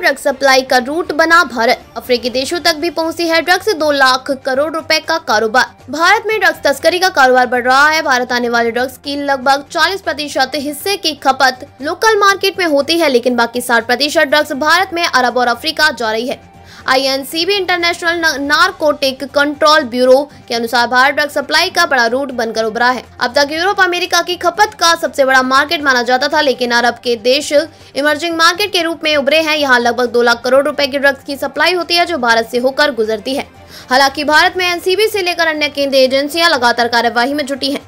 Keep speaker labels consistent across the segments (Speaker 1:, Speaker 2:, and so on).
Speaker 1: Drugs supply का root बना भारत। अफ्रीकी देशों तक भी पहुंची है ड्रग्स 2 लाख करोड़ रुपए का कारोबार। भारत में ड्रग्स तस्करी का कारोबार बढ़ रहा है। भारत आने वाले ड्रग्स की लगभग 40% हिस्से की खपत लोकल मार्केट में होती है, लेकिन बाकी 60% ड्रग्स भारत में अरब और अफ्रीका जा रही है। INCB international narcotic control bureau के अनुसार भारत ड्रग सप्लाई का बड़ा रूट बनकर उभरा है। अब तक यूरोप अमेरिका की खपत का सबसे बड़ा मार्केट माना जाता था, लेकिन अरब के देश इमर्जिंग मार्केट के रूप में उभरे हैं। यहाँ लगभग 2 लाख करोड़ रुपए की ड्रग्स की सप्लाई होती है, जो भारत से होकर गुजरती है। हालांकि भारत में NCB से लेकर अन्य केंद्रीय एजेंसियां लगातार कार्यवाही में जुटी हैं।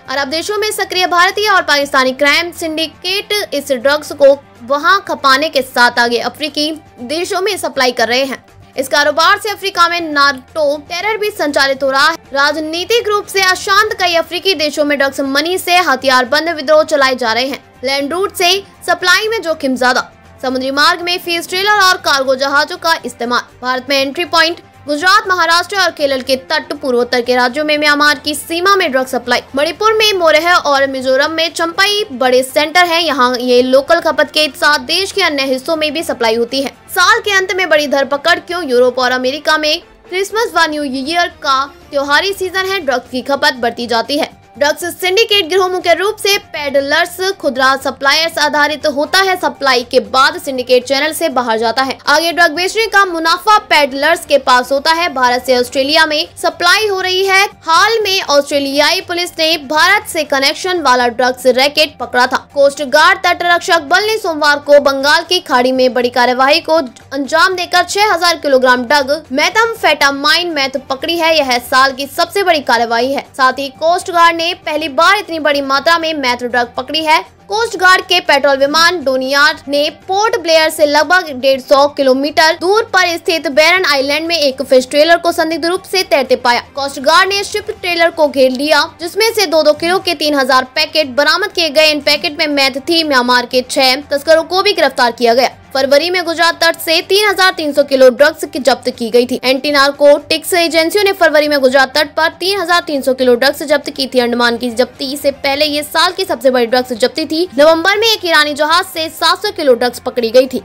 Speaker 1: अरब देशों में सक्रिय भारतीय और पाकिस्तानी क्राइम सिंडिकेट इस ड्रग्स को वहां खपाने के साथ आगे अफ्रीकी देशों में सप्लाई कर रहे हैं। इस कारोबार से अफ्रीका में नार्को टेरर भी संचालित हो रहा है। राजनीतिक रूप से अशांत कई अफ्रीकी देशों में ड्रग्स मनी से हथियारबंद विद्रोह चलाए जा रहे हैं। लैंड रूट से सप्लाई में जोखिम ज्यादा, समुद्री मार्ग में फीस ट्रेलर और कार्गो जहाजों का इस्तेमाल। भारत में एंट्री पॉइंट गुजरात, महाराष्ट्र और केरल के तट, पूर्वोत्तर के राज्यों में म्यांमार की सीमा में ड्रग सप्लाई, मणिपुर में मोरेह और मिजोरम में चंपाई बड़े सेंटर हैं। यहाँ ये लोकल खपत के साथ देश के अन्य हिस्सों में भी सप्लाई होती है। साल के अंत में बड़ी धरपकड़ क्यों? यूरोप और अमेरिका में क्रिसमस व न्यू ईयर का त्योहारी सीजन है, ड्रग्स की खपत बढ़ती जाती है। ड्रग्स सिंडिकेट गिरोह मुख्य रूप से पेडलर्स, खुदरा सप्लायर्स आधारित होता है। सप्लाई के बाद सिंडिकेट चैनल से बाहर जाता है। आगे ड्रग बेचने का मुनाफा पेडलर्स के पास होता है। भारत से ऑस्ट्रेलिया में सप्लाई हो रही है। हाल में ऑस्ट्रेलियाई पुलिस ने भारत से कनेक्शन वाला ड्रग्स रैकेट पकड़ा था। कोस्ट गार्ड तट रक्षक बल ने सोमवार को बंगाल की खाड़ी में बड़ी कार्यवाही को अंजाम देकर 6000 किलोग्राम ड्रग मेथाम्फेटामाइन मैथ पकड़ी है। यह साल की सबसे बड़ी कार्यवाही है। साथ ही कोस्ट गार्ड पहली बार इतनी बड़ी मात्रा में मैथ ड्रग पकड़ी है। कोस्ट गार्ड के पेट्रोल विमान डोनियार्ड ने पोर्ट ब्लेयर से लगभग 150 किलोमीटर दूर पर स्थित बैरन आइलैंड में एक फिश ट्रेलर को संदिग्ध रूप से तैरते पाया। कोस्ट गार्ड ने शिप ट्रेलर को घेर लिया, जिसमें से 2-2 किलो के 3000 पैकेट बरामद किए गए। इन पैकेट में मैथ थी। म्यांमार के 6 तस्करों को भी गिरफ्तार किया गया। फरवरी में गुजरात तट से 3300 किलो ड्रग्स की जब्त की गई थी। एंटी नारकोटिक्स एजेंसियों ने फरवरी में गुजरात तट पर 3300 किलो ड्रग्स जब्त की थी। अंडमान की जब्ती से पहले ये साल की सबसे बड़ी ड्रग्स जब्ती थी। नवंबर में एक ईरानी जहाज से 700 किलो ड्रग्स पकड़ी गई थी।